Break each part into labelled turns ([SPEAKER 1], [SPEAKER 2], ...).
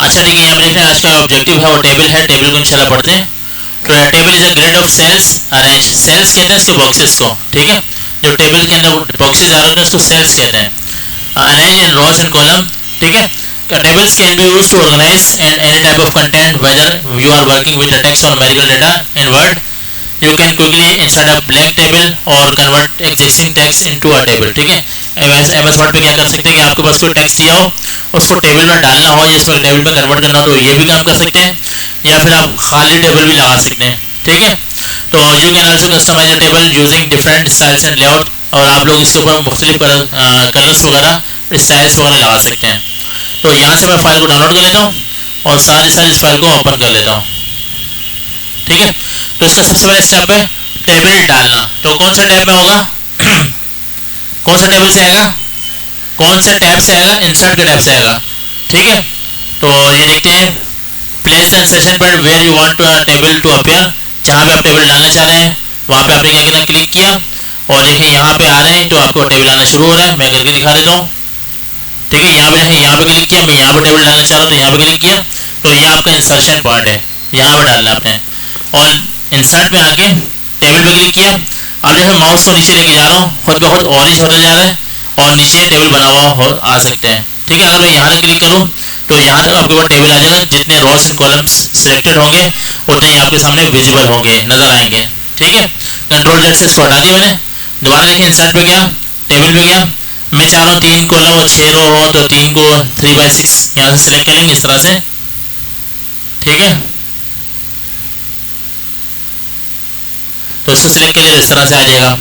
[SPEAKER 1] अच्छा ठीक है, यहाँ पे देखते हैं आज का ऑब्जेक्टिव है वो टेबल है। टेबल को इंशाल्लाह पढ़ते हैं। तो table is a grid of cells arrange, cells कहते हैं इसके बॉक्सेस को, ठीक है। जो टेबल के अंदर बॉक्सेस आ रहे होते हैं उसको सेल्स कहते हैं। Arrange in rows and column, ठीक है। Tables can be used to organize and any type of content, whether you are working with a text or numerical data in Word. You can quickly insert a blank table or convert existing text into a table, ठीक है। MS Word पे क्या कर सकते हैं कि आपके पास कोई टेक्स्ट दिया हो, उसको टेबल में डालना हो या इसको टेबल में कन्वर्ट करना हो तो ये भी काम कर सकते हैं, या फिर आप खाली टेबल भी लगा सकते हैं, ठीक है। तो you can also customize a table using different styles and layout, और आप लोग इसके ऊपर मुख्तलिफ कलर्स वगैरह, स्टाइल्स वगैरह लगा सकते हैं। तो यहाँ से मैं फाइल को डाउनलोड कर लेता हूँ और साथ ही साथ इस फाइल को ओपन कर लेता हूँ, ठीक है। तो इसका सबसे पहला स्टेप है टेबल डालना। तो कौन सा टैब में होगा कौन सा टेबल से आएगा, कौन से टैब से आएगा, इंसर्ट के टैब से आएगा, ठीक है। तो ये देखते हैं place the insertion point where you want table to appear, जहाँ पे आप टेबल डालना चाह रहे हैं वहाँ पे आपने क्या करना, क्लिक किया और देखिए यहाँ पे आ रहे हैं तो आपको टेबल आना शुरू हो रहा है। मैं करके दिखा देता हूँ, ठीक है। यहाँ पे है, यहाँ पे क्लिक किया, मैं यहाँ पे टेबल डालना चाह रहा हूँ तो यहाँ पे क्लिक किया, तो ये आपका इंसर्शन पॉइंट है, यहाँ पे डालना आपने। और इंसर्ट में आके टेबल पे क्लिक किया, अब जैसे माउस को नीचे लेके जा रहा हूँ खुद ब खुद ऑरेंज होता जा रहा है और नीचे टेबल बना हुआ आ सकते हैं, ठीक है। अगर मैं यहाँ क्लिक करूँ तो यहाँ तक आपके पास टेबल आ जाएगा, जितने रोज एंड कॉलम्स सिलेक्टेड होंगे उतने ही आपके सामने विजिबल होंगे, नजर आएंगे, ठीक है। कंट्रोल जेड से इसको हटा दिया मैंने। दोबारा देखिए इंसर्ट पे गया, टेबल पे गया, मैं चाह रहा हूँ 3 कॉलम और 6 रो हो तो 3 को 3/6 यहाँ से सिलेक्ट करेंगे इस तरह से, ठीक है। तो इसको सिलेक्ट कर लिया, इस तरह से आ जाएगा।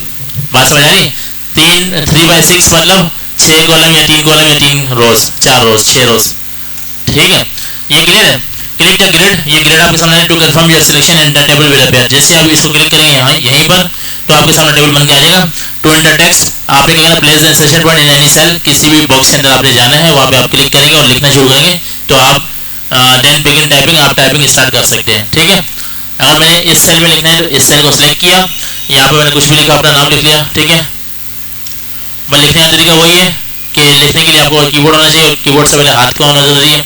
[SPEAKER 1] बात समझ आ रही? 3/6 मतलब 6 कॉलम या 3 कॉलम या 3 रोज, 4 रोज, 6 रोज, ठीक है। ये क्लियर है। क्लिक द ग्रिड, ये ग्रिड आपके सामने to confirm your selection and the table will appear. जैसे आप इसको क्लिक करेंगे यहाँ यहीं पर तो आपके सामने टेबल बन के आ जाएगा। टू एंटर टेक्स्ट आपने क्या करना, place the insertion point in any cell, किसी भी बॉक्स के अंदर आपने जाना है वहाँ पे आप क्लिक करेंगे और लिखना शुरू करेंगे तो आप देन बिगिन टाइपिंग, आप टाइपिंग स्टार्ट कर सकते हैं, ठीक है। अगर मैंने इस सेल में लिखना है तो इस सेल को सिलेक्ट किया, यहाँ पे मैंने कुछ भी लिखा, अपना नाम लिख लिया, ठीक है। मैं लिखने का तरीका वही है कि लिखने के लिए आपको कीबोर्ड होना चाहिए, कीबोर्ड से पहले हाथ का होना जरूरी है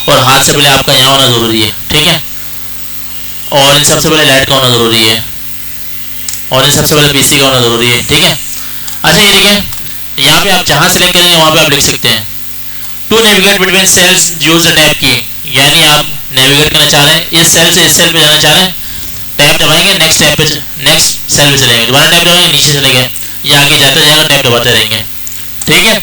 [SPEAKER 1] और हाथ से पहले आपका यहाँ होना जरूरी है, ठीक है। और इन सबसे पहले लाइट का होना जरूरी है और इन सबसे पहले पीसी का होना जरूरी है, ठीक है। अच्छा ये देखिए यहाँ पे आप जहाँ सिलेक्ट करेंगे वहाँ पे आप लिख सकते हैं to navigate between cells use the tab key, यानी आप नेविगेट करना चाह रहे हैं इस सेल से इस सेल पे जाना चाह रहे हैं, टैब दबाएंगे, नेक्स्ट टैब पे, नेक्स्ट सेल पे चलेंगे, दोबारा टैब दबाएंगे, नीचे चले गए, ये आगे जाता जाएगा, टैब दबाते रहेंगे, ठीक है।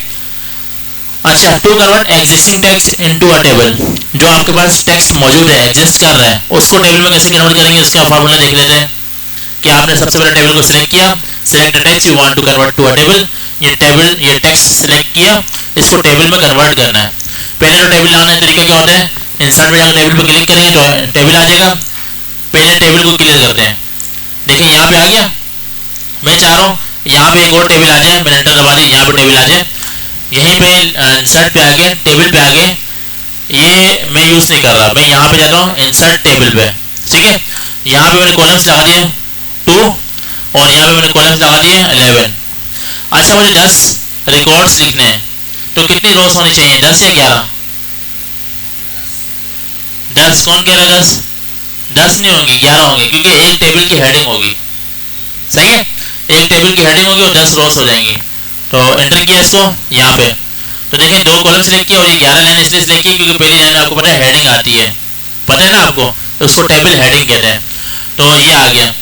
[SPEAKER 1] अच्छा to convert existing text into a table, जो आपके पास टेक्स्ट मौजूद है, एग्जिस्ट कर रहा है, उसको टेबल में कैसे कन्वर्ट करेंगे इसका फार्मूला देख लेते हैं। कि आपने सबसे पहले टेबल को सिलेक्ट किया, select the text you want to convert to a table, ये टेक्स्ट सिलेक्ट किया, इसको टेबल में कन्वर्ट करना है। पहले तो टेबल लाने का तरीका क्या होता है, इंसर्ट में जाकर टेबल पर क्लिक करेंगे तो टेबल आ जाएगा। पहले टेबल को क्लियर करते हैं, देखिए यहाँ पे आ गया, मैं चाह रहा हूँ यहाँ पे एक और टेबल आ जाए, मैंने एंटर दबा दी, यहाँ पे टेबल आ जाए, यहीं पे इंसर्ट पे आ गए, टेबल पे आ गए, ये मैं यूज़ नहीं कर रहा, मैं यहाँ पे जाता हूँ इंसर्ट टेबल पे, ठीक है। यहाँ पे मैंने कॉलम्स लगा दिए 2 और यहाँ पे मैंने कॉलम्स लगा दिए 11। अच्छा मुझे 10 रिकॉर्ड्स लिखने हैं तो कितनी रोज होनी चाहिए, 10 या 11? 10 कौन कह रहा है 10? 10 नहीं होंगी, 11 होंगी, क्योंकि एक टेबल की हेडिंग होगी, सही है, एक टेबल की हेडिंग होगी और 10 रोज हो जाएंगी। तो एंटर किया इसको यहाँ पे, तो देखिए 2 कॉलम सिलेक्ट किया और ये 11 लाइन इसलिए सिलेक्ट की क्योंकि पहली लाइन आपको पता है हेडिंग आती है, पता है ना आपको, उसको टेबल हेडिंग कहते हैं। तो ये आ गया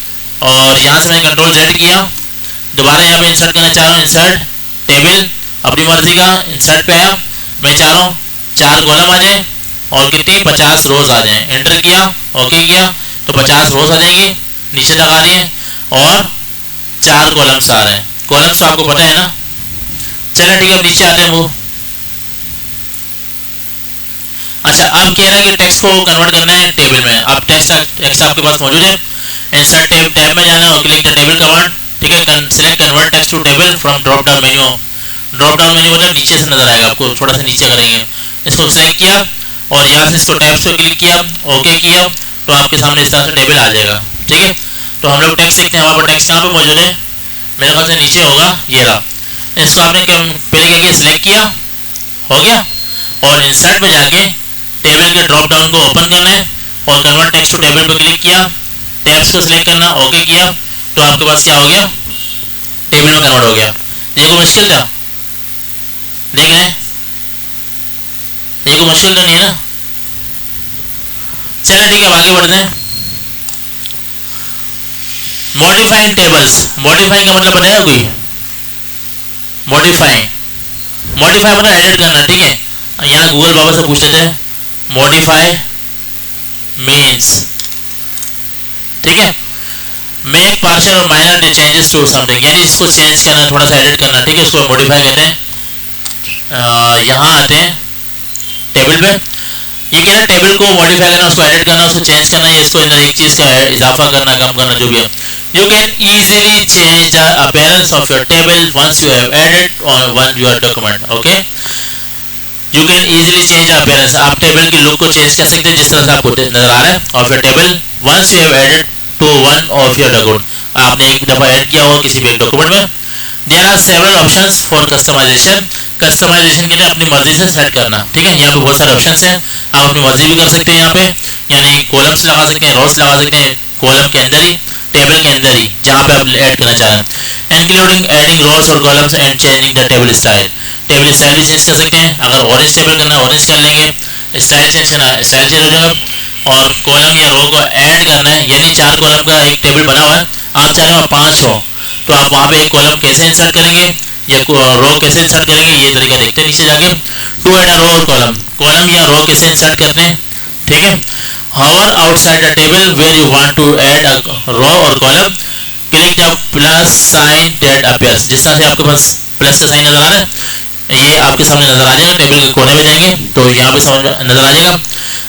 [SPEAKER 1] और यहाँ से मैंने कंट्रोल जेड किया, दोबारा यहाँ पे इंसर्ट करना चाह रहा हूँ, इंसर्ट टेबल, अपनी मर्जी का इंसर्ट पे आया, मैं चाह रहा हूँ 4 कॉलम आ जाए और कितनी 50 रोज आ जाए, एंटर किया, ओके किया तो 50 रोज आ जाएंगी, नीचे लगा दिए और 4 कॉलम्स आ रहे हैं। कॉलम्स तो आपको पता है ना, चलो ठीक है, अब नीचे आते हैं वो। अच्छा अब कह रहा है कि टेक्स्ट को कन्वर्ट करना है टेबल में, अब टेक्स्ट आपके पास मौजूद है, इंसर्ट टैब में जाना है और क्लिक द टेबल कमांड, ठीक है। Select convert text to table from drop down menu, drop down menu मतलब नीचे से नजर आएगा आपको, थोड़ा सा नीचे करेंगे, इसको सिलेक्ट किया और यहाँ से इसको टैब्स पे क्लिक किया, ओके किया तो आपके सामने इस तरह से टेबल आ जाएगा, ठीक है। तो हम लोग टेक्स्ट लिखते हैं, हमारे टेक्स्ट कहाँ पे मौजूद है, मेरे ख्याल से नीचे होगा, ये रहा। इसको आपने पहले क्या किया, सिलेक्ट किया, हो गया और इंसर्ट में जाके टेबल के के ड्रॉप डाउन को ओपन करना है और कन्वर्ट टेक्स्ट टू टेबल पर क्लिक किया, टेक्स्ट को सिलेक्ट करना, ओके किया, तो आपके पास क्या हो गया, टेबल में कन्वर्ट हो गया। ये कोई मुश्किल था? देख रहे हैं, ये कोई मुश्किल तो नहीं है ना। चलिए ठीक है, अब आगे बढ़ते हैं। मॉडिफाइंग टेबल्स, मॉडिफाइंग का मतलब बताया कोई? मॉडिफाई मतलब एडिट करना, ठीक है। यहाँ गूगल बाबा से पूछ लेते हैं मॉडिफाई मीन्स, ठीक है, मेक पार्शियल और माइनर चेंजेस टू समथिंग, यानी इसको चेंज करना, थोड़ा सा एडिट करना, ठीक है, इसको मॉडिफाई कहते हैं। यहाँ आते हैं टेबल पे, ये क्या है, टेबल को मॉडिफाई करना, उसको एडिट करना, उसको चेंज करना, या इसको अंदर एक चीज का इजाफा करना, कम करना, जो भी है। You can easily change the appearance of your table once you have added on one your document. Okay? You can easily change the appearance. आप टेबल की लुक को चेंज कर सकते हैं जिस तरह से आपको नजर आ रहा है of your table once you have added to one of your document. आपने एक दफा ऐड किया हो किसी भी एक डॉक्यूमेंट में। There are several options for customization. Customization के लिए अपनी मर्जी से सेट करना, ठीक है। यहाँ पे बहुत सारे ऑप्शंस हैं, आप अपनी मर्जी भी कर सकते हैं यहाँ पे, यानी कॉलम्स लगा सकते हैं, रोज लगा सकते हैं, कॉलम के अंदर ही, टेबल के अंदर ही, जहाँ पे आप ऐड करना चाह रहे हैं। इंक्लूडिंग एडिंग रोज और columns and changing the table style, table style भी चेंज कर सकते हैं। अगर ऑरेंज टेबल करना है ऑरेंज कर लेंगे, स्टाइल चेंज करना है स्टाइल चेंज हो जाएगा। और कॉलम या रो को ऐड करना है, यानी 4 कॉलम का एक टेबल बना हुआ है, आप चाह रहे हो 5 हो, तो आप वहाँ पे एक कॉलम कैसे इंसर्ट करेंगे या रो कैसे इंसर्ट करेंगे, ये तरीका देखते हैं नीचे जाके। टू ऐड अ रो और कॉलम, कॉलम या रो कैसे इंसर्ट करते हैं, ठीक है। hover outside the table where you want to add a row or column, click the plus sign that appears, जिस तरह से आपके पास प्लस का साइन नजर आ रहा है, ये आपके सामने नजर आ जाएगा। टेबल के कोने में जाएंगे तो यहाँ पे नजर आ जाएगा।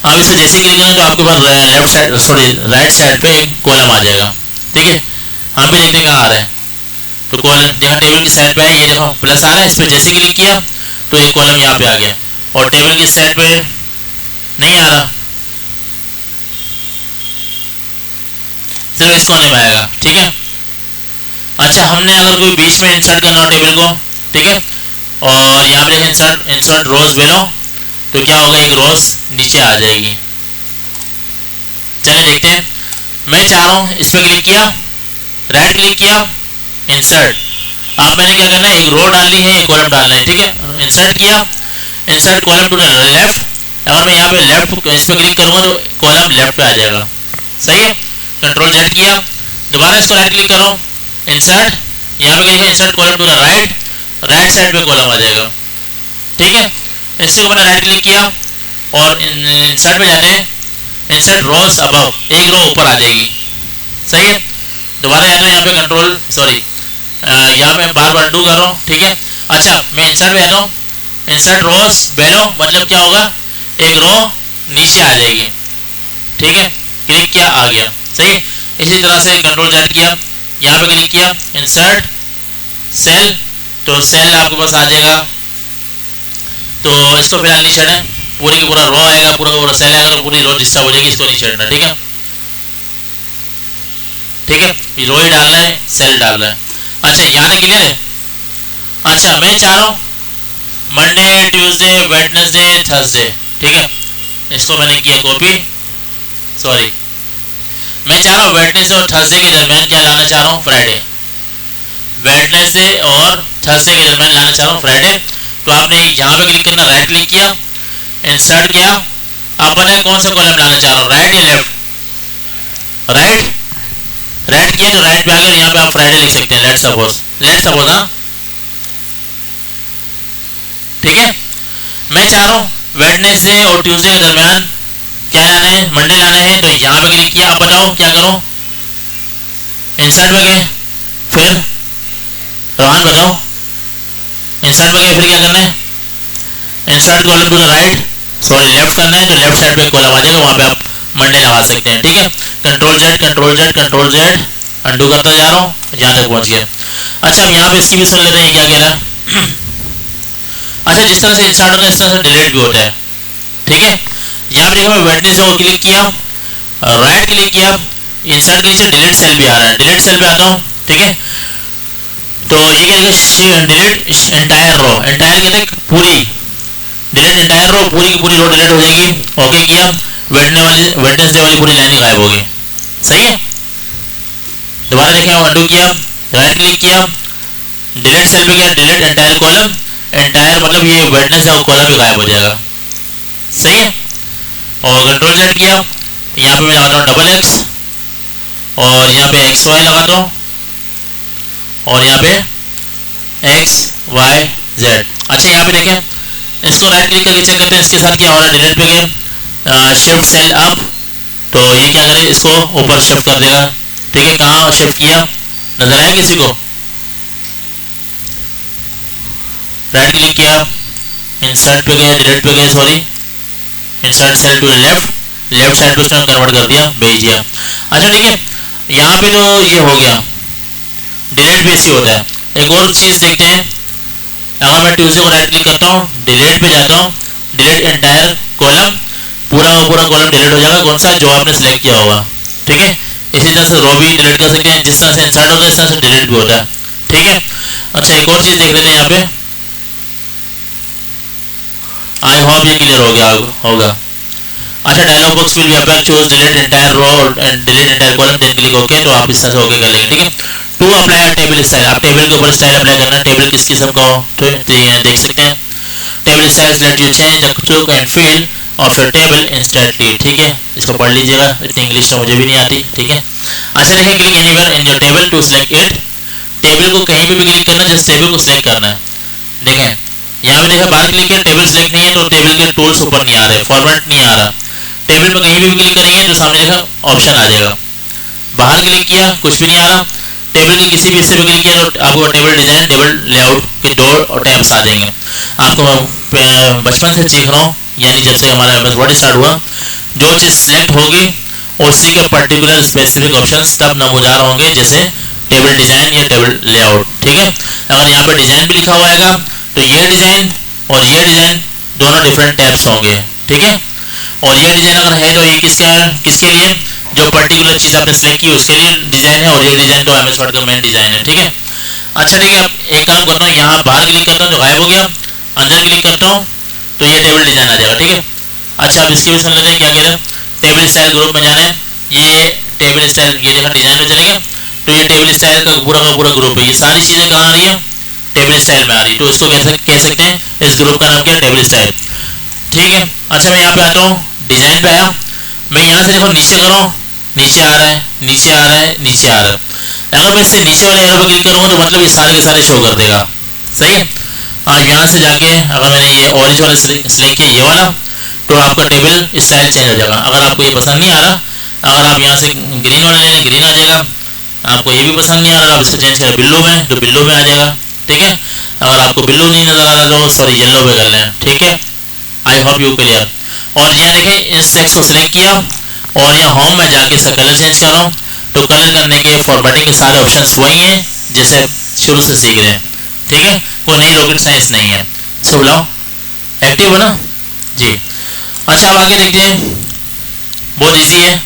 [SPEAKER 1] अब इसे जैसे क्लिक करें तो आपके पास left side sorry right side पे एक कॉलम आ जाएगा, ठीक है। हम भी देखते हैं कहाँ आ रहा है, तो कॉलम जहाँ टेबल की साइड पे है, ये देखो प्लस आ रहा है, इस पर जैसे क्लिक किया तो एक कॉलम यहाँ पे आ गया, और टेबल की साइड पे नहीं आ रहा, सिर्फ इस कोने में आएगा, ठीक है। अच्छा, हमने अगर कोई बीच में इंसर्ट करना हो टेबल को, ठीक है, और यहाँ पे इंसर्ट रोज बेलो, तो क्या होगा, एक रोज नीचे आ जाएगी। चलिए देखते हैं। मैं चाह रहा हूँ इस पर क्लिक किया, राइट क्लिक किया, इंसर्ट। अब मैंने क्या करना है, एक रो डालनी है, एक कॉलम डालना है, ठीक है। इंसर्ट किया, इंसर्ट कॉलम टू लेफ्ट। अगर मैं यहाँ पे लेफ्ट इस पर क्लिक करूँगा तो कॉलम लेफ्ट पे आ जाएगा, सही है। कंट्रोल जेड किया, दोबारा इसको राइट क्लिक करो, इंसर्ट, यहाँ पे कहेंगे insert column to the right, right side पे कॉलम आ जाएगा, ठीक है। इसके ऊपर राइट क्लिक किया और इंसर्ट पे जाते हैं, इंसर्ट रोज अबव, एक रो ऊपर आ जाएगी, सही है। दोबारा यहाँ पे कंट्रोल सॉरी यहाँ पे बार बार अंडू कर रहा हूँ, ठीक है। अच्छा, मैं इंसर्ट पे आता हूँ, इंसर्ट रोज बेलो, मतलब क्या होगा, एक रो नीचे आ जाएगी, ठीक है। क्लिक किया, आ गया, सही है। इसी तरह से कंट्रोल जेड किया, यहाँ पे क्लिक किया, इंसर्ट सेल, तो सेल आपके पास आ जाएगा। तो इसको फिलहाल नहीं छेड़ना, पूरे की पूरा रो आएगा, पूरा का पूरा सेल आएगा, पूरी रो डिस्टर्ब हो जाएगी, इसको नहीं छेड़ना, ठीक है, ठीक है। ये रो ही डालना है, सेल डालना है। अच्छा, यहाँ तक क्लियर है। अच्छा, मैं चाह रहा हूँ मंडे, ट्यूसडे, वेडनेसडे, थर्सडे, ठीक है। इसको मैंने किया कॉपी, सॉरी, मैं चाह रहा हूँ वेडनेसडे और थर्सडे के दरमियान क्या लाना चाह रहा हूँ, फ्राइडे। वेडनेसडे और थर्सडे के दरमियान लाना चाह रहा हूँ फ्राइडे। तो आपने यहाँ पे क्लिक करना, राइट क्लिक किया, इंसर्ट किया। अब बताए कौन सा कॉलम लाना चाह रहा हूँ, राइट या लेफ्ट, राइट, राइट किया तो राइट पे आ गया। यहाँ पे आप फ्राइडे लिख सकते हैं, लेट्स सपोज, हाँ, ठीक है। मैं चाह रहा हूँ वेडनेसडे और ट्यूसडे के दरमियान क्या लाना है, मंडे लाना है, तो यहाँ पे क्लिक किया। अब बताओ क्या करो, इंसर्ट पे गए, फिर रोहन बताओ, इंसर्ट पे गए, फिर क्या करना है, insert column to the right, sorry left करना है, तो लेफ्ट साइड पे कॉलम आ जाएगा, वहाँ पे आप मंडे लगा सकते हैं, ठीक है। Control Z, control Z, control Z, undo करता जा रहा हूँ, यहाँ तक पहुँच गया। अच्छा, हम यहाँ पे इसकी भी सुन लेते हैं क्या कह रहा है। अच्छा, जिस तरह से इंसर्ट होता है इस तरह से डिलीट भी होता है, ठीक है। यहाँ पे देखो, मैं वेडनेसडे को क्लिक किया, राइट क्लिक किया, इंसर्ट के नीचे डिलीट सेल भी आ रहा है, डिलीट सेल पे आता हूँ, ठीक है। तो ये क्या डिलीट एंटायर रो, एंटायर कहते हैं पूरी, डिलीट एंटायर रो, पूरी की पूरी रो डिलीट हो जाएगी। ओके किया, वेडनेसडे वाली पूरी लाइन गायब होगी। सही है। दोबारा देखें, अनडू किया, राइट क्लिक किया, डिलीट सेल पे गया, डिलीट एंटायर कॉलम, एंटायर मतलब ये वेडनेसडे और कॉलम भी गायब हो जाएगा। सही है। और कंट्रोल जेड किया, यहाँ पे मैं लगाता हूँ डबल एक्स और यहाँ पे एक्स वाई लगाता हूँ और यहाँ पे एक्स वाई जेड। अच्छा यहाँ पे देखें, इसको राइट क्लिक करके चेक करते हैं इसके साथ क्या हो रहा है। डिलीट पे गए, शिफ्ट सेल अप, तो ये क्या करे, इसको ऊपर शिफ्ट कर देगा। ठीक है, कहाँ शिफ्ट किया नजर आया किसी को? राइट क्लिक किया, इंसर्ट पे गए, डिलीट पे गए, sorry insert cell to left, left side पे उसने कन्वर्ट कर दिया, भेज दिया। अच्छा ठीक है, यहाँ पे तो ये हो गया, डिलीट भी ऐसे होता है। एक और चीज़ देखते हैं, अगर मैं ट्यूजडे को राइट क्लिक करता हूँ, डिलीट पे जाता हूँ, डिलीट एंटायर कॉलम, पूरा का पूरा कॉलम डिलीट हो जाएगा, कौन सा, जो आपने सेलेक्ट किया होगा। ठीक है, इसी तरह से रो भी डिलीट कर सकते हैं, जिस तरह से इंसर्ट होता है इस तरह से डिलीट भी होता है। ठीक है। अच्छा एक और चीज़ देख लेते हैं यहाँ पे, आई होप ये क्लियर हो गया होगा। अच्छा dialog box will be appear, choose delete entire row and delete entire column, then click okay, तो आप इस तरह से ओके कर लेंगे। ठीक है। टू अप्लाई टेबल स्टाइल, आप टेबल के ऊपर स्टाइल अप्लाई करना है। टेबल किस किस्म का हो तो देख सकते हैं। Table styles let you change the look and feel of your table instantly. ठीक है, इसको पढ़ लीजिएगा, इतनी इंग्लिश तो मुझे भी नहीं आती। ठीक है। अच्छा देखिए, click anywhere in your table to select it, table को कहीं पे भी क्लिक करना, जिस टेबल को सिलेक्ट करना है। देखें यहाँ पे देखा, बाहर क्लिक किया, टेबल सिलेक्ट नहीं है तो टेबल के टूल्स ऊपर नहीं आ रहे, फॉर्मेट नहीं आ रहा। टेबल पे कहीं भी क्लिक करेंगे तो सामने देखा ऑप्शन आ जाएगा। बाहर क्लिक किया, कुछ भी नहीं आ रहा। टेबल के किसी भी हिस्से पे क्लिक किया तो आपको टेबल डिजाइन, टेबल लेआउट के दो टैब्स आ जाएंगे। आपको बचपन से सीख रहा हूँ, यानी जब से हमारा MS वर्ड स्टार्ट हुआ, जो चीज़ सेलेक्ट होगी उसी के पर्टिकुलर स्पेसिफिक ऑप्शंस तब नमूदार होंगे, जैसे टेबल डिजाइन या टेबल लेआउट। ठीक है। अगर यहाँ पर डिजाइन भी लिखा हुआ आएगा तो ये डिजाइन और ये डिजाइन दोनों डिफरेंट टैब्स होंगे। ठीक है। और ये डिजाइन अगर है तो ये किसके लिए, जो पर्टिकुलर चीज़ आपने सेलेक्ट की उसके लिए डिजाइन है, और ये डिजाइन तो MS वर्ड का मेन डिजाइन है। ठीक है। अच्छा ठीक है, अब एक काम करता हूँ, यहाँ बाहर क्लिक करता हूँ तो गायब हो गया, अंदर क्लिक करता हूँ तो ये टेबल डिजाइन आ जाएगा। ठीक है। अच्छा अब इसकी भी समझ लेते हैं क्या कह रहे हैं। टेबल स्टाइल ग्रुप में जाना है, ये टेबल स्टाइल, ये देखा डिजाइन में चलेगा तो ये टेबल स्टाइल का पूरा ग्रुप है। ये सारी चीज़ें कहाँ आ रही है, टेबल स्टाइल में आ रही है, तो इसको कह सकते हैं, इस ग्रुप का नाम क्या है, टेबल स्टाइल। ठीक है। अच्छा मैं यहाँ पे आता हूँ, डिजाइन पे आया, मैं यहाँ से देखो नीचे करूँ, नीचे आ रहा है, नीचे आ रहा है, नीचे आ रहा है। अगर मैं इससे नीचे वाले एरो पर क्लिक करूँगा तो मतलब ये सारे के सारे शो कर देगा। सही है। यहाँ से जाके अगर मैंने ये ऑरेंज वाला सिलेक्ट किया, ये वाला, तो आपका टेबल स्टाइल चेंज हो जाएगा। अगर आपको ये पसंद नहीं आ रहा, अगर आप यहाँ से ग्रीन वाला ले लें, ग्रीन आ जाएगा। आपको ये भी पसंद नहीं आ रहा, आप इसको चेंज करें बिल्लो में तो बिल्लो में आ जाएगा। ठीक है। अगर आपको बिल्लो नहीं नजर आ रहा तो सॉरी येलो पे कर लें। ठीक है। I hope you clear. और यहाँ देखें, इस टेक्स्ट को सिलेक्ट किया और यहाँ होम में जाके इसका कलर चेंज कर रहा हूँ, तो कलर करने के फॉर्मेटिंग के सारे ऑप्शंस वही हैं जैसे शुरू से सीख रहे हैं। ठीक है, कोई नई रॉकेट साइंस नहीं है। इसको बुलाओ, एक्टिव हो ना जी। अच्छा अब आगे देखते हैं, बहुत ईजी है।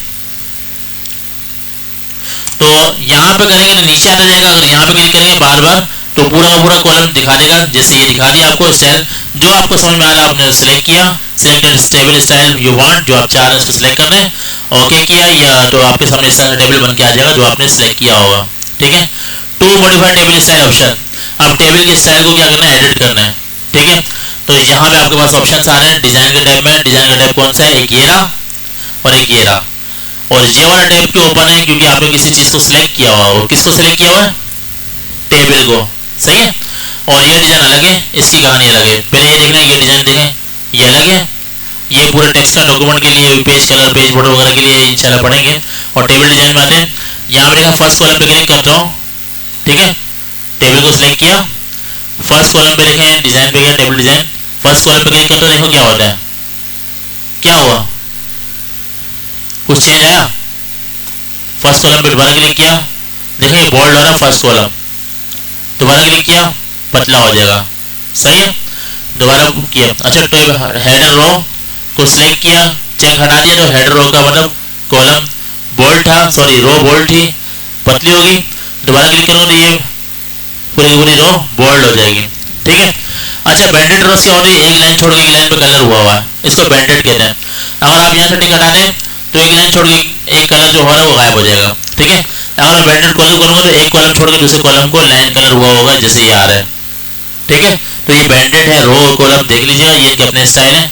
[SPEAKER 1] तो यहाँ पे करेंगे तो नीचे आ जाएगा, अगर यहाँ पे क्लिक करेंगे बार बार तो पूरा का पूरा कॉलम दिखा देगा। जैसे ये दिखा दिया आपको स्टाइल, जो आपको समझ में आ रहा है आपने सेलेक्ट किया, selected table style you want, जो आप चाह रहे हैं उसको सिलेक्ट कर रहे हैं, ओके किया, या तो आपके सामने इस तरह का टेबल बन के आ जाएगा जो आपने सेलेक्ट किया होगा। ठीक है। To modify table style option, अब टेबल के स्टाइल को क्या करना है, एडिट करना है। ठीक है। तो यहाँ पे आपके पास ऑप्शन आ रहे हैं डिजाइन के टैब में। डिजाइन का टैब कौन सा है, एक ये रहा और एक ये रहा, और ये वाला टैब क्यों ओपन है, क्योंकि आपने किसी चीज़ को सिलेक्ट किया हुआ, और किसको सिलेक्ट किया हुआ है, टेबल को। सही है। और ये डिजाइन अलग है, इसकी कहानी अलग है। पहले ये देखना, ये डिजाइन देखें, ये अलग है, ये पूरे टेक्स्ट का डॉक्यूमेंट के लिए, पेज कलर, पेज फोटो वगैरह के लिए इंशाल्लाह पढ़ेंगे। और टेबल डिजाइन में आते हैं, यहाँ पे देखा फर्स्ट कॉलम पे क्लिक करता हूँ। ठीक है। टेबल को सिलेक्ट किया, फर्स्ट कॉलम पे देखें, डिजाइन पे गया, टेबल डिजाइन, फर्स्ट कॉलम पे क्लिक करता हूँ, देखो क्या होता है, क्या हुआ, कुछ चेंज आया। फर्स्ट कॉलम पे दोबारा क्लिक किया, देखिए बोल्ड हो रहा है फर्स्ट कॉलम, दोबारा क्लिक किया पतला हो जाएगा। सही है। दोबारा किया। अच्छा तो हेडर रो को सिलेक्ट किया, चेक हटा दिया, तो हेडर रो का मतलब कॉलम बोल्ड था, सॉरी रो बोल्ड थी, पतली होगी। दोबारा क्लिक करूँ तो ये पूरी की पूरी रो बोल्ड हो जाएगी। ठीक है। अच्छा बैंडेड रोज की और एक लाइन छोड़ के एक लाइन पे कलर हुआ है, इसको बैंडेड कहते हैं। अगर आप यहाँ से टिक हटा दें तो एक लाइन छोड़ के एक कलर जो हो रहा है वो गायब हो जाएगा, ठीक है। अगर मैं बैंडेड कॉलम करूँगा तो एक कॉलम छोड़ के दूसरे कॉलम को लाइन कलर हुआ होगा, जैसे ये आ रहा है, ठीक है। तो ये बैंडेड है, रो कॉलम देख लीजिएगा, ये इनके अपने स्टाइल है,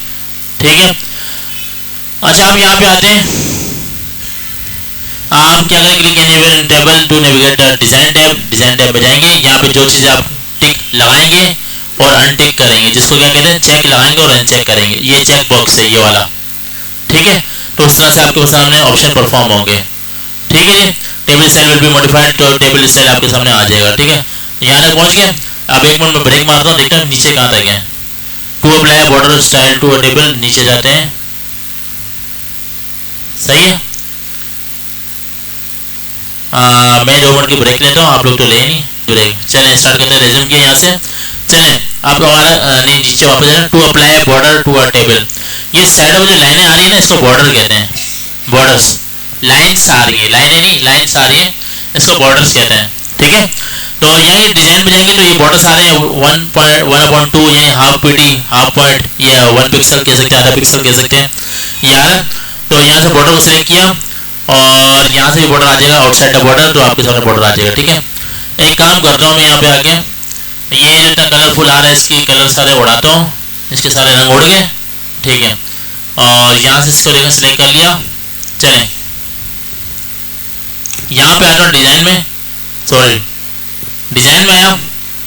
[SPEAKER 1] ठीक है। अच्छा अब यहाँ पे आते हैं, आप क्या करें, click anywhere table to navigate design tab, design tab में जाएंगे, यहाँ पे जो चीज़ आप टिक लगाएंगे और अनटिक करेंगे, जिसको क्या कहते हैं चेक लगाएंगे और अनचेक करेंगे, ये चेक बॉक्स है ये वाला, ठीक है। तो उस तरह से आपके सामने ऑप्शन परफॉर्म होंगे, ठीक है। Table style will be modified, तो टेबल स्टाइल आपके सामने आ जाएगा, ठीक है। यहाँ तक पहुँच गए। अब एक मिनट में ब्रेक मारता हूँ, देखते हैं नीचे कहाँ तक है। To apply border style to a table, नीचे जाते हैं, सही है। मैं 2 मिनट की ब्रेक लेता हूँ, आप लोग तो ले नहीं ब्रेक। चलें स्टार्ट करते हैं, रेज्यूम किया यहाँ से। चलें आप हमारा नहीं नीचे वापस जाए, to apply border to a table, ये साइड में जो लाइनें आ रही है ना इसको बॉर्डर कहते हैं, बॉर्डर्स, लाइन्स आ रही है, लाइनें नहीं लाइन्स आ रही है, इसको बॉर्डर्स कहते हैं, ठीक है। तो यहाँ की डिजाइन में जाएंगे तो ये बॉर्डर्स आ रहे हैं 1.1/2 यानी हाफ पीटी, हाफ पॉइंट या 1 पिक्सल कह सकते हैं, आधा पिक्सल कह सकते हैं, ये आ रहा है। तो यहाँ से बॉर्डर को सिलेक्ट किया और यहाँ से भी बॉर्डर आ जाएगा, आउटसाइड का बॉर्डर, तो आपके सामने बॉर्डर आ जाएगा, ठीक है। एक काम करता हूँ मैं यहाँ पे आके, ये जो इतना कलरफुल आ रहा है इसके कलर सारे उड़ाता हूँ, इसके सारे रंग उड़ गए, ठीक है। और यहाँ से इसको देखा सिलेक्ट कर लिया। चलें यहाँ पे आता हूँ डिज़ाइन में, सॉरी डिज़ाइन में आया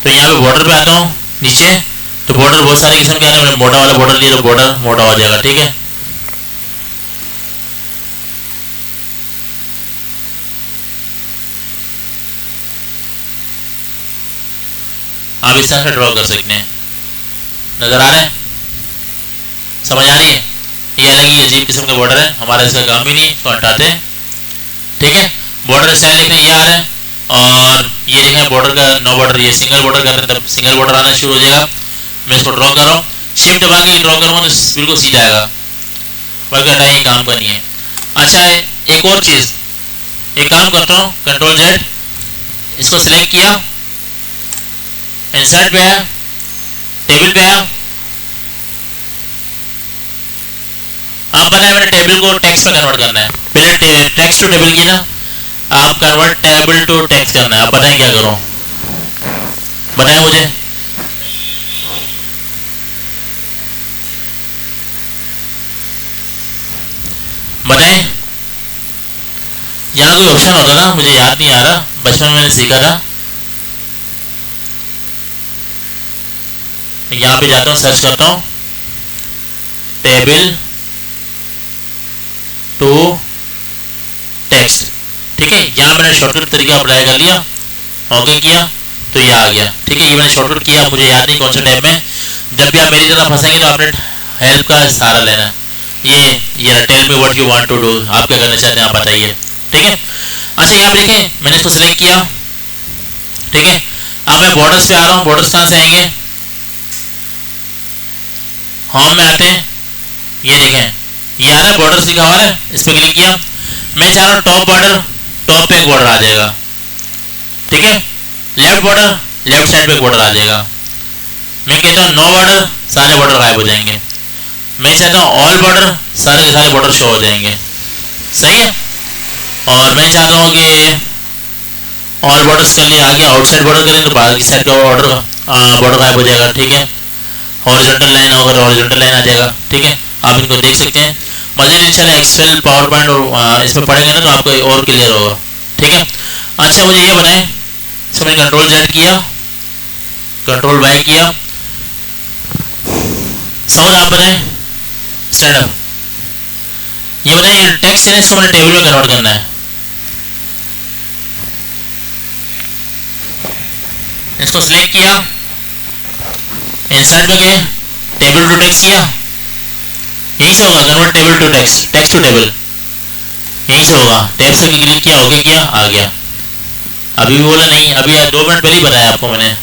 [SPEAKER 1] तो यहाँ पे बॉर्डर पे आता हूँ नीचे, तो बॉर्डर बहुत सारे किस्म के आ रहे हैं, मैंने मोटा वाला बॉर्डर लिया तो बॉर्डर मोटा हो जाएगा, ठीक है। आप इस तरह से ड्रॉ कर सकते हैं, नजर आ रहे हैं, समझ आ रही है। ये अलग ही अजीब किस्म का बॉर्डर है, हमारा इसका काम ही नहीं, इसको हटाते हैं, ठीक है। बॉर्डर स्टाइल देखें ये आ रहा है, और ये देखें बॉर्डर का नो बॉर्डर, ये सिंगल बॉर्डर कर रहे हैं, तब सिंगल बॉर्डर आना शुरू हो जाएगा। मैं इसको ड्रॉ कर रहा हूँ, शिफ्ट दबा के ड्रॉ करूँगा तो बिल्कुल सीधा आएगा, बल्कि हटाइए काम का नहीं है। अच्छा एक और चीज़, एक काम करता हूँ, कंट्रोल जेड, इसको सिलेक्ट किया, इंसर्ट पे आया, टेबल पे आया, अब बनाया मैंने टेबल को टेक्स्ट में कन्वर्ट करना है। पहले टेक्स्ट टू टेबल की ना, आप कन्वर्ट टेबल टू टेक्स्ट करना है। आप बताएं क्या करूं, बताएं मुझे। बताएं, यहाँ कोई ऑप्शन होता ना, मुझे याद नहीं आ रहा, बचपन में मैंने सीखा था। यहाँ पे जाता हूँ, सर्च करता हूँ टेबल टू टेक्स्ट, ठीक है। यहाँ मैंने शॉर्टकट तरीका अप्लाई कर लिया, ओके किया तो ये आ गया, ठीक है। ये मैंने शॉर्टकट किया, मुझे याद नहीं कौन सा टैब में। जब भी आप मेरी तरह फंसेंगे तो आपने हेल्प का सहारा लेना। ये tell me what you want to do, आप क्या करना चाहते हैं आप बताइए, ठीक है। अच्छा यहाँ पे देखें मैंने इसको सिलेक्ट किया, ठीक है। अब मैं बॉर्डर्स पे आ रहा हूँ, बॉर्डर्स कहाँ से आएंगे, होम में आते हैं, ये देखें ये आ रहा है बॉर्डर लिखा हुआ है, इस पर क्लिक किया। मैं चाह रहा हूँ टॉप बॉर्डर, टॉप पे एक बॉर्डर आ जाएगा, ठीक है। लेफ्ट बॉर्डर, लेफ्ट साइड पे एक बॉर्डर आ जाएगा। मैं कहता हूँ नो बॉर्डर, सारे बॉर्डर गायब हो जाएंगे। मैं चाहता हूँ ऑल बॉर्डर, सारे के सारे बॉर्डर शो हो जाएंगे, सही है। और मैं चाहता हूँ कि ऑल बॉर्डर्स कर लिए, आगे आउटसाइड बॉर्डर करें तो बाहर की साइड का बॉर्डर गायब हो जाएगा, ठीक है। हॉरिजॉन्टल लाइन होगा, हॉरिजॉन्टल लाइन आ जाएगा, ठीक है। आप इनको देख सकते हैं। मजे इंशाल्लाह एक्सेल पावर पॉइंट और इसमें पढ़ेंगे ना तो आपको और क्लियर होगा, ठीक है। अच्छा मुझे ये बताएं, इसको मैंने कंट्रोल जेड किया, कंट्रोल वाई किया, समझ आप बताएं स्टैंड अप। ये बताएं टेक्स्ट है, इसको मैंने टेबल में कन्वर्ट करना है। इसको सिलेक्ट किया, इंसर्ट में गए, टेबल टू टेक्स्ट किया, यहीं से होगा convert table to text, text to table, यहीं से होगा। टैब से क्लिक किया, ओके किया, आ गया। अभी भी बोला नहीं, अभी 2 मिनट पहले ही बताया आपको मैंने।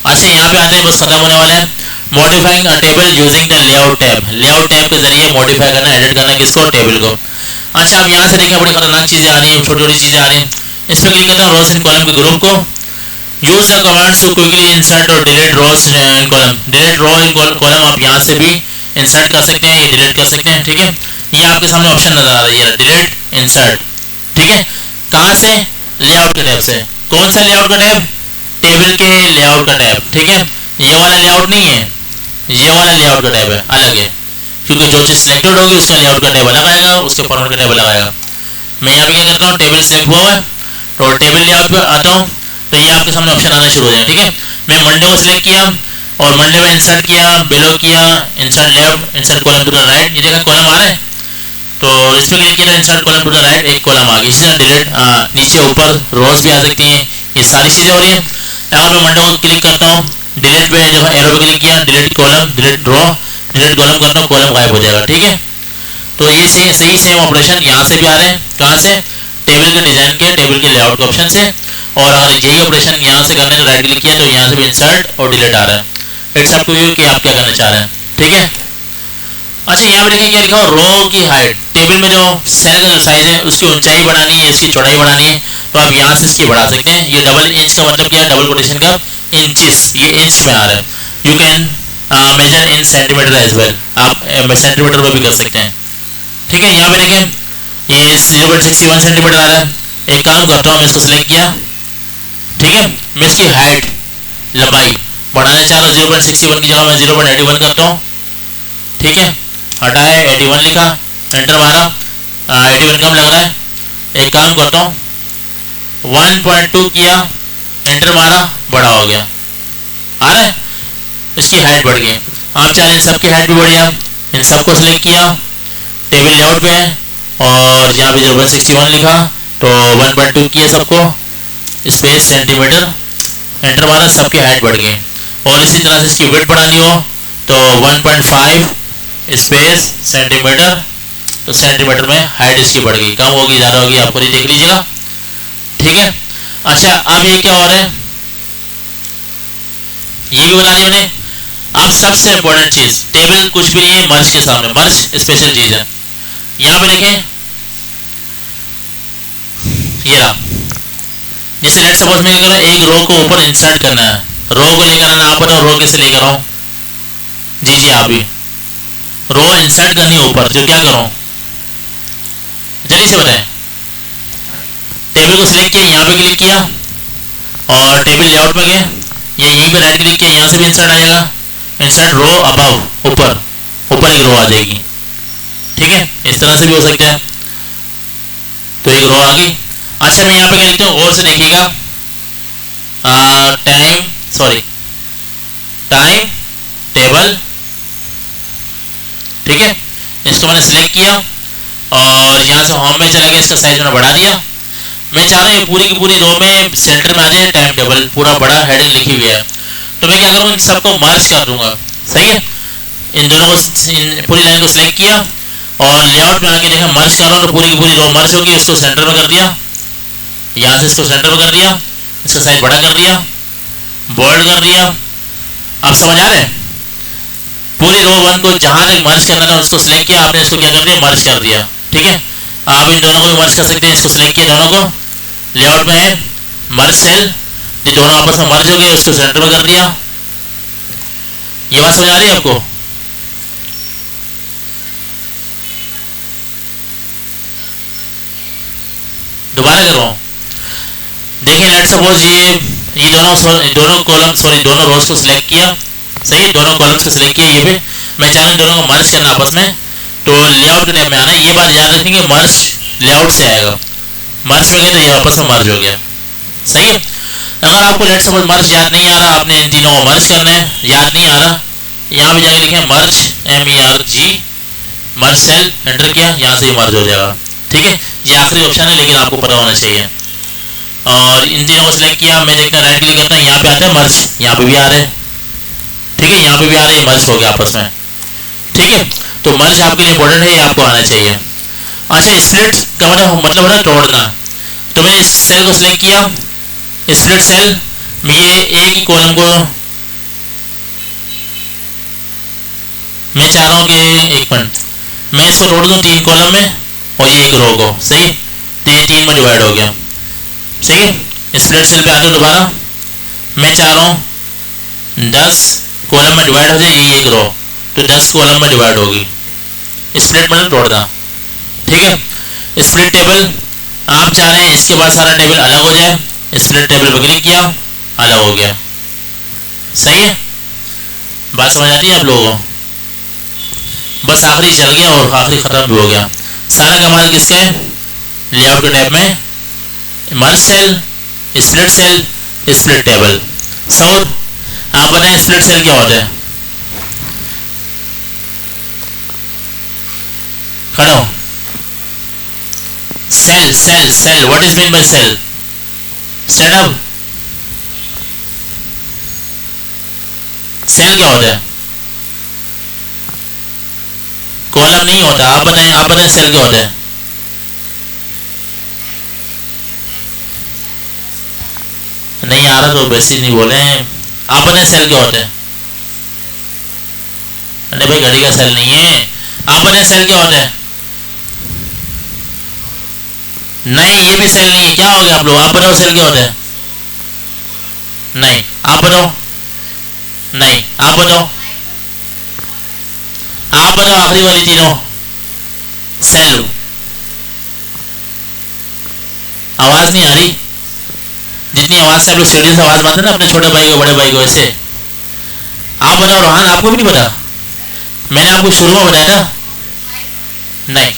[SPEAKER 1] अच्छा यहाँ पे आते हैं, बस खत्म होने वाला है। Modifying a table using the layout tab, layout tab के जरिए मॉडिफाई करना, एडिट करना किसको, टेबल को। अच्छा अब यहाँ से देखिए बड़ी खतरनाक चीज़ें आ रही हैं, छोटी छोटी चीज़ें आ रही हैं। इस पर क्लिक करता हूँ रोज एंड कॉलम के ग्रुप को, use the commands to quickly insert और delete rows in column. Delete row in column आप यहाँ से भी इंसर्ट कर सकते हैं, ये डिलीट कर सकते हैं। ठीक है, ये आपके सामने ऑप्शन नजर आ रहा है, ये डिलीट इंसर्ट। ठीक है, कहाँ से? लेआउट के टैब से। कौन सा लेआउट का टैब? टेबल के लेआउट का टैब। ठीक है, ये वाला लेआउट नहीं है, ये वाला लेआउट का टैब है, अलग है, क्योंकि जो चीज सिलेक्टेड होगी उसका लेआउट का टैब अलग आएगा, उसके फॉर्मेट का टैब अलग आएगा। मैं यहाँ पे क्या करता हूँ, टेबल सेलेक्ट हुआ है तो टेबल लेआउट पे आता हूँ, तो ये आपके सामने ऑप्शन आना शुरू हो जाए। ठीक है, मैं मंडे को सिलेक्ट किया और मंडे में इंसर्ट किया, बिलो किया, insert left, insert column to the right. ये देखा कॉलम आ रहा है, तो इस पर क्लिक किया, insert column to the right, एक कॉलम आ गई। इसी तरह डिलीट, नीचे ऊपर रोज भी आ सकती हैं, ये सारी चीज़ें हो रही है। अगर मैं मंडे को क्लिक करता हूँ, डिलीट पे जो है एरो पे क्लिक किया, डिलीट कॉलम, डिलीट रो, डिलीट कॉलम करता हूँ, कॉलम गायब हो जाएगा। ठीक है, तो ये सही सेम ऑपरेशन यहाँ से भी आ रहे हैं। कहाँ से? टेबल के डिजाइन के, टेबल के लेआउट के ऑप्शन से। और अगर यही ऑपरेशन यहाँ से करने तो राइट क्लिक किया तो यहाँ से भी इंसर्ट और डिलीट आ रहा है। इट्स अप टू यू कि आप क्या करना चाह रहे हैं। ठीक है, अच्छा यहाँ पे देखिए क्या लिखा हो, रो की हाइट। टेबल में जो सेल का जो साइज है उसकी ऊंचाई बढ़ानी है, इसकी चौड़ाई बढ़ानी है, तो आप यहाँ से इसकी बढ़ा सकते हैं। ये डबल इंच का मतलब क्या है? डबल कोटेशन का इंचेस, ये इंच में आ रहा है। You can measure in centimetre as well, आप सेंटीमीटर में भी कर सकते हैं। ठीक है, यहाँ पे देखें ये 0.61 सेंटीमीटर आ रहा है। एक काम करता हूँ, मैं इसको सिलेक्ट किया। ठीक है, मैं इसकी हाइट, लंबाई बढ़ाना चाह रहा हूँ, 0.61 की जगह मैं 0.81 करता हूँ। ठीक है, हटाए, 81 लिखा, एंटर मारा, 81 कम लग रहा है। एक काम करता हूँ, 1.2 किया, एंटर मारा, बड़ा हो गया, आ रहा है, इसकी हाइट बढ़ गई। आप चाहें इन सबकी हाइट भी बढ़िया, इन सबको सिलेक्ट किया, टेबल लेआउट पे और यहाँ पे 0.61 लिखा, तो 1.2 किया सबको, स्पेस सेंटीमीटर, एंटर मारा, सबकी हाइट बढ़ गई। और इसी तरह से इसकी विड्थ बढ़ानी हो तो 1.5 स्पेस सेंटीमीटर, तो सेंटीमीटर में हाइट इसकी बढ़ गई, कम होगी ज़्यादा होगी आप खुद ही देख लीजिएगा। ठीक है, अच्छा अब ये क्या हो रहा है, ये भी बना लिया मैंने। अब सबसे इंपॉर्टेंट चीज, टेबल कुछ भी नहीं है मर्ज के सामने, मर्ज स्पेशल चीज है। यहाँ पे देखें, ये रहा, जैसे लेट सपोज में क्या एक रो को ऊपर इंसर्ट करना है, रो को लेकर आना, आप बताओ रो कैसे लेकर आऊं? जी आप भी रो इंसर्ट करनी है ऊपर, तो क्या करूं? जल्दी से बताएं। टेबल को सिलेक्ट किया, यहाँ पे क्लिक किया और टेबल लेआउट में गए, या यहीं पे राइट क्लिक किया, यहाँ से भी इंसर्ट आ जाएगा, इंसर्ट रो अबव, ऊपर ऊपर एक रो आ जाएगी। ठीक है, इस तरह से भी हो सकता है, तो एक रो आ गई। अच्छा मैं यहाँ पे क्या लिखता हूँ, और से देखिएगा, टाइम टेबल। ठीक है, इसको मैंने सिलेक्ट किया और यहाँ से होम में चला गया, इसका साइज मैंने बढ़ा दिया। मैं चाह रहा हूँ पूरी की पूरी रो में सेंटर में आ जाए टाइम टेबल, पूरा बड़ा हेडिंग लिखी हुई है, तो मैं क्या करूँ, इन सबको मर्ज कर दूंगा। सही है, इन दोनों को, पूरी लाइन को सिलेक्ट किया और लेआउट में आके देखा मर्ज कर रहा हूँ, तो पूरी की पूरी रो मर्ज होगी। इसको सेंटर में कर दिया, यहाँ से इसको सेंटर में कर दिया, इसका साइज बड़ा कर दिया, बोल्ड कर दिया। आप समझ आ रहे हैं, पूरी रो 1 को जहां तक मर्ज करना था उसको सिलेक्ट किया आपने, इसको क्या कर दिया, मर्ज कर दिया। ठीक है, आप इन दोनों को भी मर्ज कर सकते हैं, इसको सिलेक्ट किया दोनों को, लेआउट में है मर्ज सेल, ये दोनों आपस में मर्ज हो गए, उसको सेंटर में कर दिया। ये बात समझ आ रही है आपको? दोबारा कर रहा हूँ, देखिए लेट सपोज ये दोनों कॉलम, सॉरी दोनों रोज को सिलेक्ट किया, सही, दोनों कॉलम्स को सिलेक्ट किया। ये भी मैं चाह रहा हूँ दोनों को मर्ज करना आपस में, तो लेआउट के में आना है। ये बात याद रखेंगे, मर्ज लेआउट से आएगा, मर्ज में गए तो ये आपस में मर्ज हो गया। सही है, अगर आपको लेट सपोज मर्ज याद नहीं आ रहा, आपने इन तीनों को मर्ज करना है, याद नहीं आ रहा, यहाँ पे जाके लिखे मर्ज, MERG, मर्ज सेल, एंटर किया, यहाँ से ही मर्ज हो जाएगा। ठीक है, ये आखिरी ऑप्शन है लेकिन आपको पता होना चाहिए। और इन तीनों को सिलेक्ट किया, मैं देखता राइट क्लिक करता हूँ, यहाँ पे आते हैं मर्ज, यहाँ पे भी आ रहे हैं। ठीक है, यहाँ पे भी आ रहे हैं, मर्ज हो गया आपस में। ठीक है, तो मर्ज आपके लिए इंपॉर्टेंट है, ये आपको आना चाहिए। अच्छा स्प्लिट का मतलब है तोड़ना, तो मैंने इस सेल को सिलेक्ट किया, स्प्लिट सेल में ये एक ही कॉलम को मैं चाह रहा हूँ कि, एक मिनट, मैं इसको तोड़ दूँ 3 कॉलम में और ये एक रो को, सही, तो ये 3 में डिवाइड हो गया। सही है, स्प्लिट सेल पे आते हैं दोबारा, मैं चाह रहा हूँ 10 कॉलम में डिवाइड हो जाए ये एक रो, तो 10 कॉलम में डिवाइड होगी। स्प्लिट मतलब तोड़ना, ठीक है। स्प्लिट टेबल आप चाह रहे हैं इसके बाद सारा टेबल अलग हो जाए, स्प्लिट टेबल पर क्लिक किया, अलग हो गया। सही है, बात समझ आती है आप लोगों को? बस आखिरी चल गया और आखिरी खत्म भी हो गया। सारा कमाल किसका है? लेआउट के टाइप में merge cell, split cell, split table. Saud आप बताएं स्प्लिट सेल क्या होता है? खड़ो, cell cell cell, what is mean by cell? Stand up. Cell क्या होता है? कॉलम नहीं होता। आप बताएं सेल क्या होता है? नहीं आ रहा तो वैसे नहीं बोले। आप बताएं सेल क्या होता है? अरे भाई घड़ी का सेल नहीं है। आप बताएं सेल क्या होता है? नहीं, ये भी सेल नहीं है। क्या हो गया आप लोग? आप बताओ सेल क्या होता है? नहीं, आप बताओ। नहीं, आप बताओ। आप बताओ आखिरी वाली तीनों। सेल। आवाज नहीं आ रही? जितनी आवाज से आप लोग सीढ़ी से आवाज मारते हैं ना अपने छोटे भाई को बड़े भाई को, ऐसे आप बताओ। रोहान आपको भी नहीं पता? मैंने आपको शुरू में बताया ना। नहीं,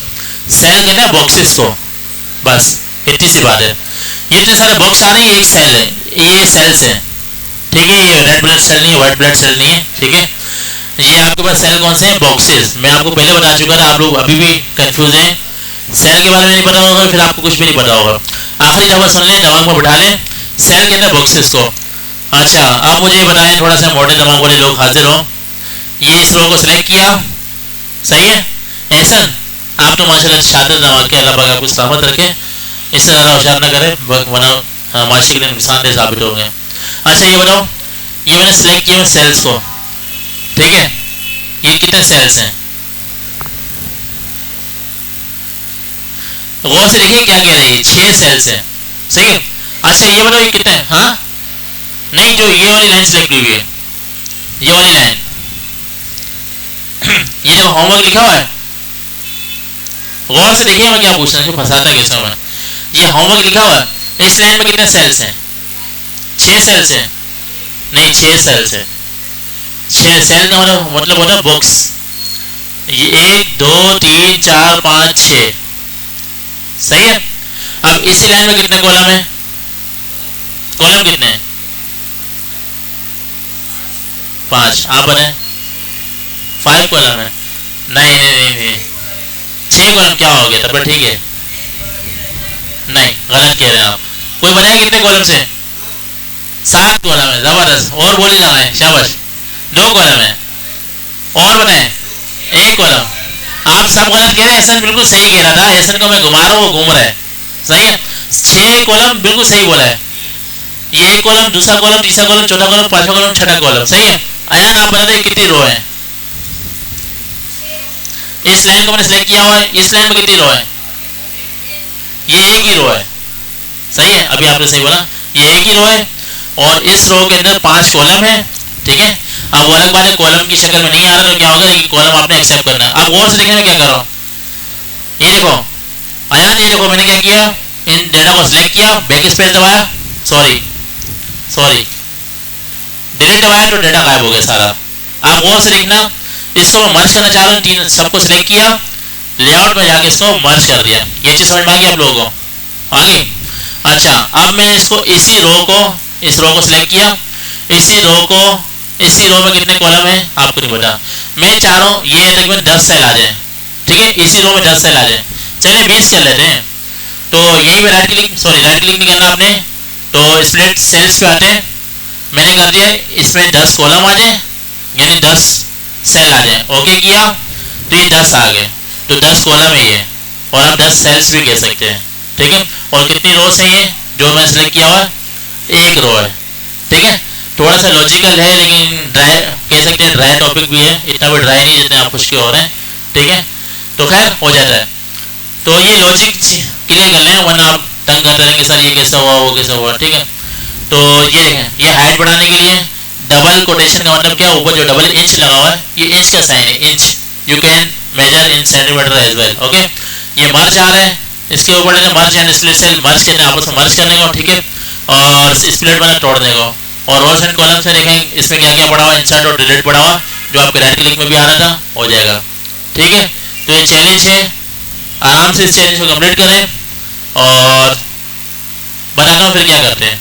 [SPEAKER 1] सेल कहते हैं बॉक्सेस को, बस इतनी सी बात है। ये इतने सारे बॉक्स आ रहे हैं, एक सेल है, ये सेल्स है, ठीक है। ये रेड ब्लड सेल नहीं है, व्हाइट ब्लड सेल नहीं है, ठीक है। ये आपके पास सेल कौन से हैं? बॉक्सेस। मैं आपको पहले बता चुका था, आप लोग अभी भी कंफ्यूज हैं, सेल के बारे में नहीं पता होगा, फिर आपको कुछ भी नहीं पता होगा। आखिरी दफा सुन लें, दिमाग में बिठा लें, सेल कहते हैं बॉक्सेस को। अच्छा, अब मुझे बताएं, थोड़ा सा मोटे दिमाग वाले लोग हाजिर हो। ये इस रो को सिलेक्ट किया, सही है। एहसन, आप तो माशाल्लाह शातिर दिमाग के, अल्लाह पाक आपको सलामत रखे, इससे ज़्यादा होशियार ना करे वरना माशी के लिए नुकसानदेह साबित होंगे। अच्छा ये बताओ, ये मैंने सिलेक्ट किया सेल्स को, ठीक है। ये कितने सेल्स हैं? गौर से देखिए क्या कह रहे हैं, 6 सेल्स हैं, सही है। अच्छा ये बताओ ये कितने हैं? हाँ नहीं, जो ये वाली लाइन सिलेक्ट की हुई है, ये वाली लाइन, ये देखो होमवर्क लिखा हुआ है, गौर से देखिए मैं क्या पूछ रहा हूँ, फंसाता कैसे मैं। ये होमवर्क लिखा हुआ है, इस लाइन में कितने सेल्स हैं? 6 सेल्स हैं। नहीं, 6 सेल्स हैं। 6 सेल का मतलब होता है बॉक्स। ये 1 2 3 4 5 6, सही है। अब इसी लाइन में कितने कॉलम है? कॉलम कितने हैं? 5। आप बनाए 5 कॉलम है। नहीं नहीं नहीं, 6 कॉलम क्या हो गया? तब ठीक है। नहीं, गलत कह रहे हैं आप। कोई बताए कितने कॉलम से? 7 कॉलम है, जबरदस्त। और बोली ना है, शाबाश। 2 कॉलम है, और बताएं 1 कॉलम। आप सब गलत कह रहे हैं, एहसन बिल्कुल सही कह रहा था। एहसन को मैं घुमा रहा हूँ, वो घूम रहा है, सही है। 6 कॉलम बिल्कुल सही बोला है। ये 1 कॉलम, दूसरा कॉलम, तीसरा कॉलम, चौथा कॉलम, पांचवा कॉलम, छठा कॉलम, सही है। अयान आप बता दें कितनी रो है? इस लाइन को मैंने सिलेक्ट किया हुआ है, इस लाइन में कितनी रो है? ये एक ही रो है, सही है। अभी आपने सही बोला, ये एक ही रो है, और इस रो के अंदर 5 कॉलम है, ठीक है। अब वो अलग बात है, कॉलम की शक्ल में नहीं आ रहा तो क्या होगा कि कॉलम आपने एक्सेप्ट करना है। अब गौर से देखिए मैं क्या कर रहा हूँ, ये देखो अयान, ये देखो मैंने क्या किया, इन डेटा को सिलेक्ट किया, बैक स्पेस दबाया, सॉरी डिलीट दबाया तो डेटा गायब हो गया सारा। आप गौर से देखना, इसको मर्ज करना चाह रहा हूँ, 3 सबको सिलेक्ट किया, लेआउट में जाके इसको मर्ज कर दिया। ये चीज समझ में आ गई आप लोगों को? आ गई। अच्छा अब मैंने इसको इसी रो को, इस रो को सिलेक्ट किया, इसी रो में कितने कॉलम है आपको नहीं पता। मैं चाह रहा हूँ ये तकरीबन 10 सेल आ जाए, ठीक है। इसी रो में 10 सेल आ जाए, चलिए 20 कर लेते हैं। तो यही पे राइट क्लिक नहीं करना आपने, तो स्प्लिट सेल्स पे आते हैं, मैंने कर दिया इसमें 10 कॉलम आ जाए, यानी 10 सेल आ जाए। ओके किया तो ये 10 आ गए, तो 10 कॉलम है ये, और आप 10 सेल्स भी कह सकते हैं, ठीक है। और कितनी रोज है ये जो मैंने सेलेक्ट किया हुआ है? 1 रो है, ठीक है। थोड़ा सा लॉजिकल है, लेकिन ड्राई कह सकते हैं, ड्राई टॉपिक भी है, इतना भी ड्राई नहीं जितने आप खुश के हो रहे हैं, ठीक है। तो खैर हो जाता है। तो ये लॉजिक क्लियर कर लें, वरना आप तंग करते रहेंगे सर ये कैसा हुआ वो कैसा हुआ, ठीक है। तो ये देखें, ये हाइट बढ़ाने के लिए डबल कोटेशन का मतलब क्या, ऊपर जो डबल इंच लगा हुआ है ये इंच का साइन है, inch, you can measure in centimetre as well. Okay, ये मर्ज आ रहा है, इसके ऊपर लेकर merge and split cell merge करने, आपस में मर्ज करने को, ठीक है, और स्प्लिट बना तोड़ने को। और रोल्स एंड कॉलम्स में देखें इसमें क्या क्या पड़ा हुआ, इंसर्ट और डिलीट पड़ा हुआ, जो आपके राइट क्लिक में भी आना था हो जाएगा। ठीक है, तो ये चैलेंज है, आराम से इस चैलेंज को कंप्लीट करें और बनाकर फिर क्या करते हैं।